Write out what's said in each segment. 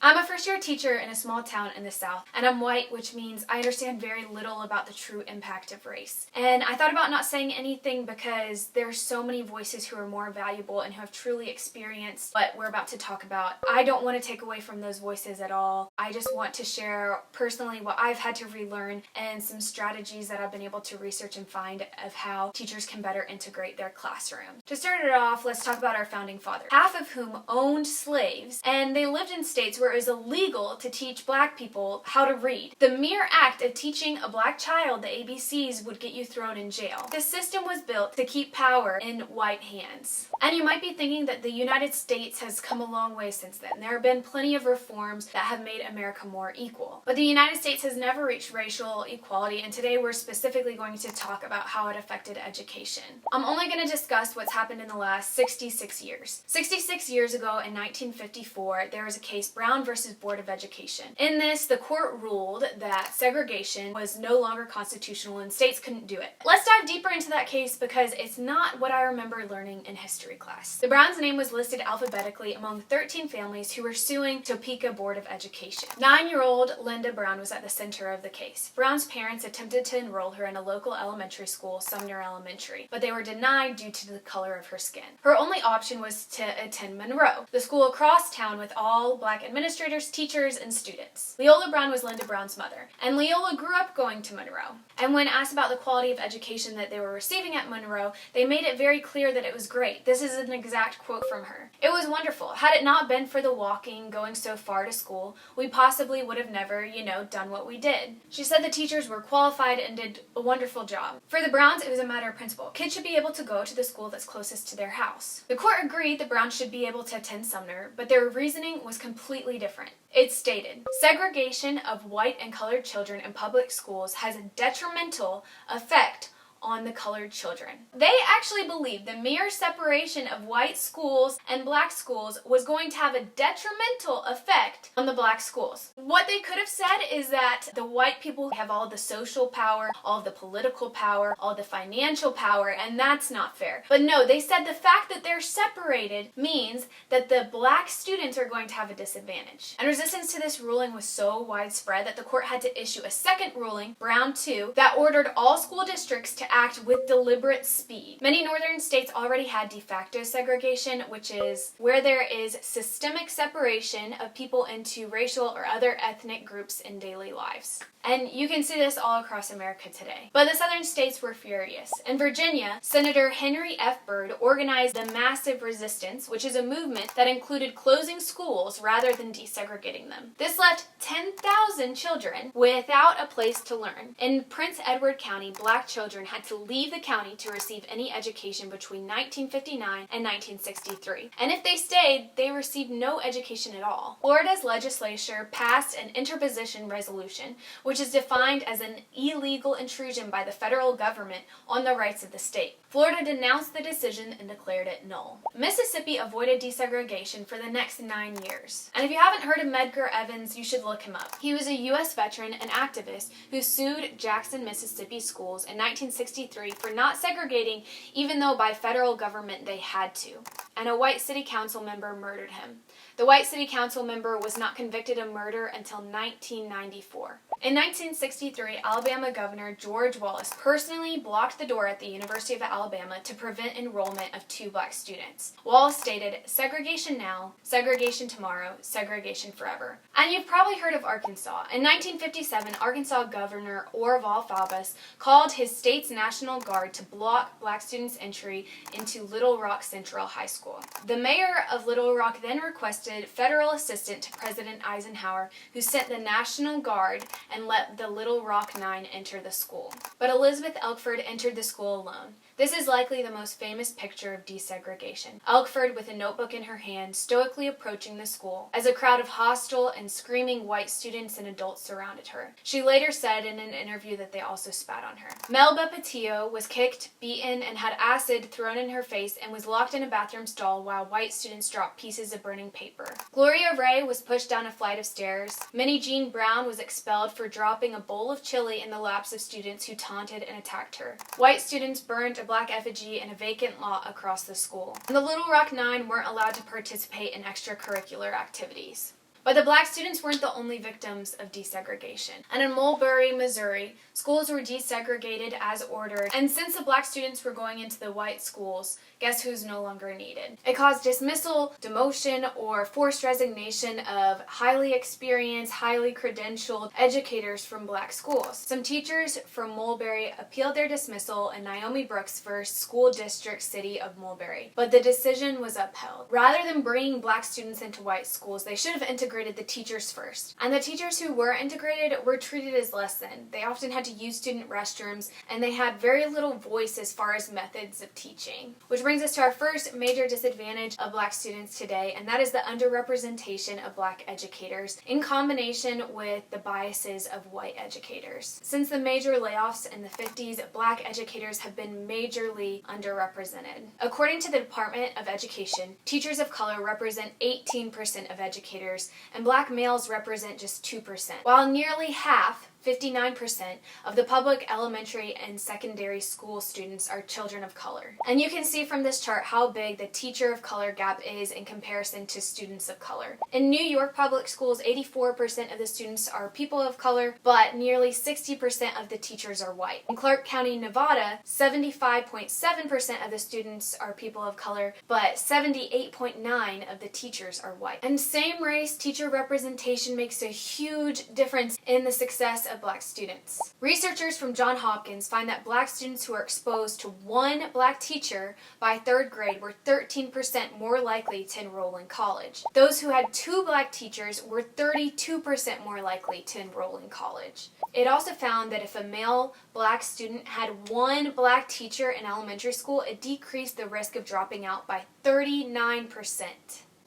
I'm a first-year teacher in a small town in the South, and I'm white, which means I understand very little about the true impact of race. And I thought about not saying anything because there are so many voices who are more valuable and who have truly experienced what we're about to talk about. I don't want to take away from those voices at all. I just want to share personally what I've had to relearn and some strategies that I've been able to research and find of how teachers can better integrate their classroom. To start it off, let's talk about our founding fathers, half of whom owned slaves, and they lived in states where it was illegal to teach black people how to read. The mere act of teaching a black child the ABCs would get you thrown in jail. The system was built to keep power in white hands. And you might be thinking that the United States has come a long way since then. There have been plenty of reforms that have made America more equal. But the United States has never reached racial equality, and today we're specifically going to talk about how it affected education. I'm only going to discuss what's happened in the last 66 years. 66 years ago in 1954, there was a case, Brown versus Board of Education. In this, the court ruled that segregation was no longer constitutional and states couldn't do it. Let's dive deeper into that case because it's not what I remember learning in history class. The Brown's name was listed alphabetically among 13 families who were suing Topeka Board of Education. 9-year-old Linda Brown was at the center of the case. Brown's parents attempted to enroll her in a local elementary school, Sumner Elementary, but they were denied due to the color of her skin. Her only option was to attend Monroe, the school across town with all black administrators, teachers, and students. Leola Brown was Linda Brown's mother, and Leola grew up going to Monroe. And when asked about the quality of education that they were receiving at Monroe, they made it very clear that it was great. This is an exact quote from her. "It was wonderful. Had it not been for the walking, going so far to school, we possibly would have never, done what we did." She said the teachers were qualified and did a wonderful job. For the Browns, it was a matter of principle. Kids should be able to go to the school that's closest to their house. The court agreed the Browns should be able to attend Sumner, but their reasoning was completely different. It stated, "Segregation of white and colored children in public schools has a detrimental effect on the colored children." They actually believed the mere separation of white schools and black schools was going to have a detrimental effect on the black schools. What they could have said is that the white people have all the social power, all the political power, all the financial power, and that's not fair. But no, they said the fact that they're separated means that the black students are going to have a disadvantage. And resistance to this ruling was so widespread that the court had to issue a second ruling, Brown 2, that ordered all school districts to act with deliberate speed. Many northern states already had de facto segregation, which is where there is systemic separation of people into racial or other ethnic groups in daily lives. And you can see this all across America today. But the southern states were furious. In Virginia, Senator Henry F. Byrd organized the Massive Resistance, which is a movement that included closing schools rather than desegregating them. This left 10,000 children without a place to learn. In Prince Edward County, black children had to leave the county to receive any education between 1959 and 1963. And if they stayed, they received no education at all. Florida's legislature passed an interposition resolution, which is defined as an illegal intrusion by the federal government on the rights of the state. Florida denounced the decision and declared it null. Mississippi avoided desegregation for the next 9 years. And if you haven't heard of Medgar Evans, you should look him up. He was a U.S. veteran and activist who sued Jackson, Mississippi schools in 1963 for not segregating, even though by federal government they had to. And a white city council member murdered him. The white city council member was not convicted of murder until 1994. In 1963, Alabama Governor George Wallace personally blocked the door at the University of Alabama to prevent enrollment of 2 black students. Wallace stated, "Segregation now, segregation tomorrow, segregation forever." And you've probably heard of Arkansas. In 1957, Arkansas Governor Orval Faubus called his state's National Guard to block black students' entry into Little Rock Central High School. The mayor of Little Rock then requested federal assistance to President Eisenhower, who sent the National Guard and let the Little Rock Nine enter the school. But Elizabeth Elkford entered the school alone. This is likely the most famous picture of desegregation. Elkford, with a notebook in her hand, stoically approaching the school, as a crowd of hostile and screaming white students and adults surrounded her. She later said in an interview that they also spat on her. Melba Patillo was kicked, beaten, and had acid thrown in her face and was locked in a bathroom stall while white students dropped pieces of burning paper. Gloria Ray was pushed down a flight of stairs. Minnie Jean Brown was expelled for dropping a bowl of chili in the laps of students who taunted and attacked her. White students burned a black effigy in a vacant lot across the school. And the Little Rock Nine weren't allowed to participate in extracurricular activities. But the black students weren't the only victims of desegregation. And in Mulberry, Missouri, schools were desegregated as ordered, and since the black students were going into the white schools, guess who's no longer needed? It caused dismissal, demotion, or forced resignation of highly experienced, highly credentialed educators from black schools. Some teachers from Mulberry appealed their dismissal in Naomi Brooks' first school district city of Mulberry, but the decision was upheld. Rather than bringing black students into white schools, they should have integrated the teachers first. And the teachers who were integrated were treated as less than. They often had to use student restrooms, and they had very little voice as far as methods of teaching. Which brings us to our first major disadvantage of black students today, and that is the underrepresentation of black educators in combination with the biases of white educators. Since the major layoffs in the 50s, black educators have been majorly underrepresented. According to the Department of Education, teachers of color represent 18% of educators, and black males represent just 2%, while nearly half, 59% of the public elementary and secondary school students are children of color. And you can see from this chart how big the teacher of color gap is in comparison to students of color. In New York public schools, 84% of the students are people of color, but nearly 60% of the teachers are white. In Clark County, Nevada, 75.7% of the students are people of color, but 78.9% of the teachers are white. And same-race teacher representation makes a huge difference in the success of black students. Researchers from Johns Hopkins find that black students who are exposed to one black teacher by third grade were 13% more likely to enroll in college. Those who had two black teachers were 32% more likely to enroll in college. It also found that if a male black student had one black teacher in elementary school, it decreased the risk of dropping out by 39%.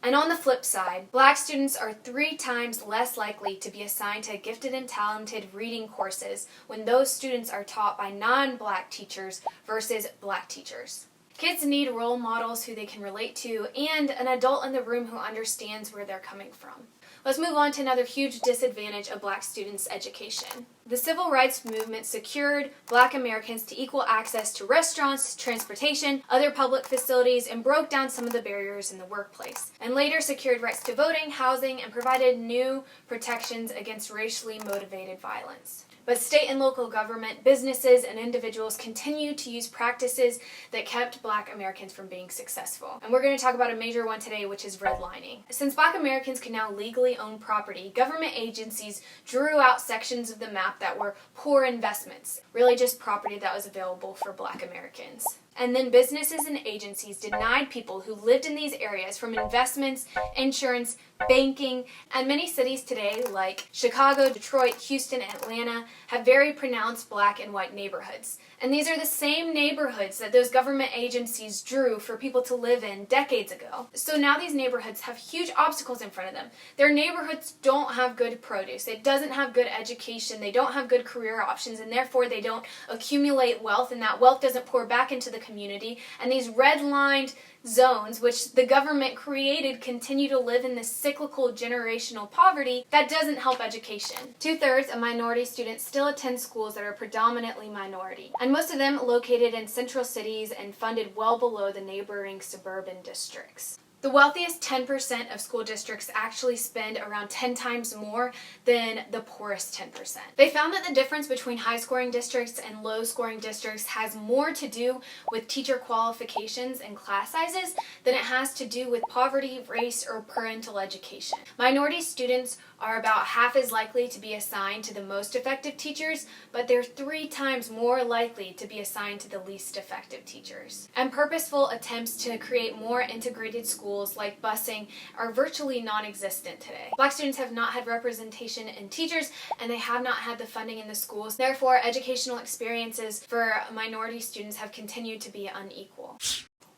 And on the flip side, black students are 3 times less likely to be assigned to gifted and talented reading courses when those students are taught by non-black teachers versus black teachers. Kids need role models who they can relate to and an adult in the room who understands where they're coming from. Let's move on to another huge disadvantage of black students' education. The civil rights movement secured black Americans to equal access to restaurants, transportation, other public facilities, and broke down some of the barriers in the workplace, and later secured rights to voting, housing, and provided new protections against racially motivated violence. But state and local government, businesses, and individuals continue to use practices that kept black Americans from being successful. And we're going to talk about a major one today, which is redlining. Since black Americans can now legally own property, government agencies drew out sections of the map that were poor investments, really just property that was available for black Americans. And then businesses and agencies denied people who lived in these areas from investments, insurance, banking, and many cities today like Chicago, Detroit, Houston, and Atlanta have very pronounced black and white neighborhoods. And these are the same neighborhoods that those government agencies drew for people to live in decades ago. So now these neighborhoods have huge obstacles in front of them. Their neighborhoods don't have good produce. It doesn't have good education. They don't have good career options, and therefore they don't accumulate wealth, and that wealth doesn't pour back into the community. And these red-lined zones, which the government created, continue to live in this cyclical generational poverty that doesn't help education. 2/3 of minority students still attend schools that are predominantly minority, and most of them located in central cities and funded well below the neighboring suburban districts. The wealthiest 10% of school districts actually spend around 10 times more than the poorest 10%. They found that the difference between high-scoring districts and low-scoring districts has more to do with teacher qualifications and class sizes than it has to do with poverty, race, or parental education. Minority students are about half as likely to be assigned to the most effective teachers, but they're 3 times more likely to be assigned to the least effective teachers. And purposeful attempts to create more integrated schools like busing are virtually non-existent today. Black students have not had representation in teachers, and they have not had the funding in the schools. Therefore, educational experiences for minority students have continued to be unequal.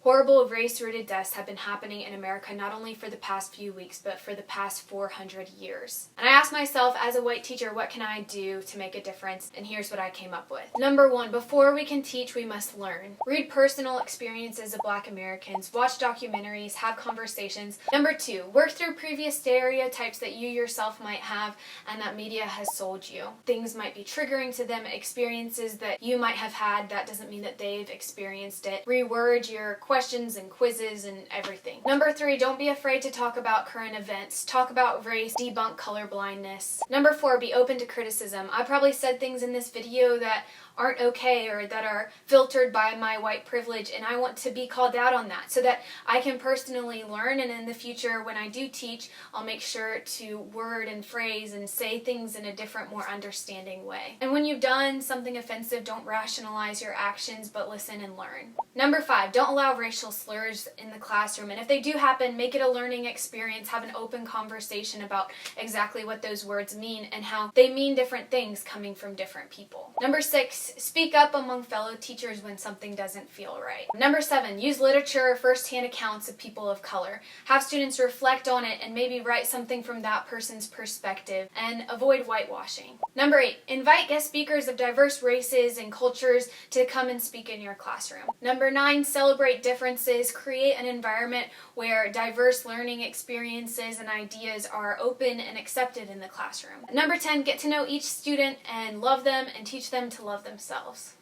Horrible race-rooted deaths have been happening in America not only for the past few weeks, but for the past 400 years. And I asked myself, as a white teacher, what can I do to make a difference? And here's what I came up with. Number 1, before we can teach, we must learn. Read personal experiences of black Americans, watch documentaries, have conversations. Number 2, work through previous stereotypes that you yourself might have and that media has sold you. Things might be triggering to them, experiences that you might have had, that doesn't mean that they've experienced it. Reword your questions and quizzes and everything. Number 3, don't be afraid to talk about current events. Talk about race, debunk colorblindness. Number 4, be open to criticism. I probably said things in this video that aren't okay or that are filtered by my white privilege, and I want to be called out on that so that I can personally learn, and in the future when I do teach, I'll make sure to word and phrase and say things in a different, more understanding way. And when you've done something offensive, don't rationalize your actions, but listen and learn. Number 5, don't allow racial slurs in the classroom, and if they do happen, make it a learning experience. Have an open conversation about exactly what those words mean and how they mean different things coming from different people. Number 6, speak up among fellow teachers when something doesn't feel right. Number 7, use literature or first-hand accounts of people of color. Have students reflect on it and maybe write something from that person's perspective, and avoid whitewashing. Number 8, invite guest speakers of diverse races and cultures to come and speak in your classroom. Number 9, celebrate differences. Create an environment where diverse learning experiences and ideas are open and accepted in the classroom. Number 10, get to know each student and love them and teach them to love themselves.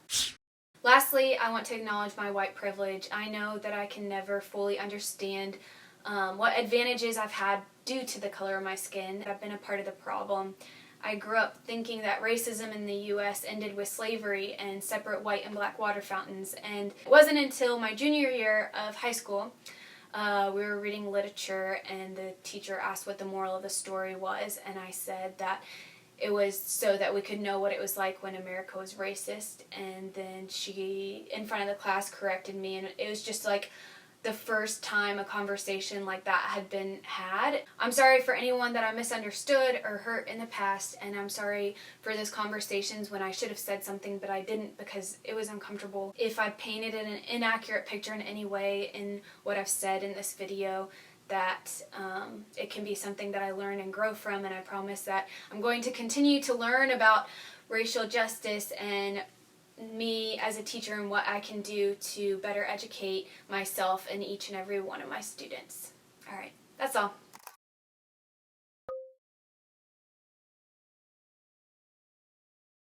Lastly, I want to acknowledge my white privilege. I know that I can never fully understand what advantages I've had due to the color of my skin. I've been a part of the problem. I grew up thinking that racism in the U.S. ended with slavery and separate white and black water fountains, and it wasn't until my junior year of high school we were reading literature and the teacher asked what the moral of the story was, and I said that it was so that we could know what it was like when America was racist, and then she, in front of the class, corrected me, and it was just like the first time a conversation like that had been had. I'm sorry for anyone that I misunderstood or hurt in the past, and I'm sorry for those conversations when I should have said something but I didn't because it was uncomfortable. If I painted an inaccurate picture in any way in what I've said in this video, that it can be something that I learn and grow from, and I promise that I'm going to continue to learn about racial justice and me as a teacher and what I can do to better educate myself and each and every one of my students. All right, that's all.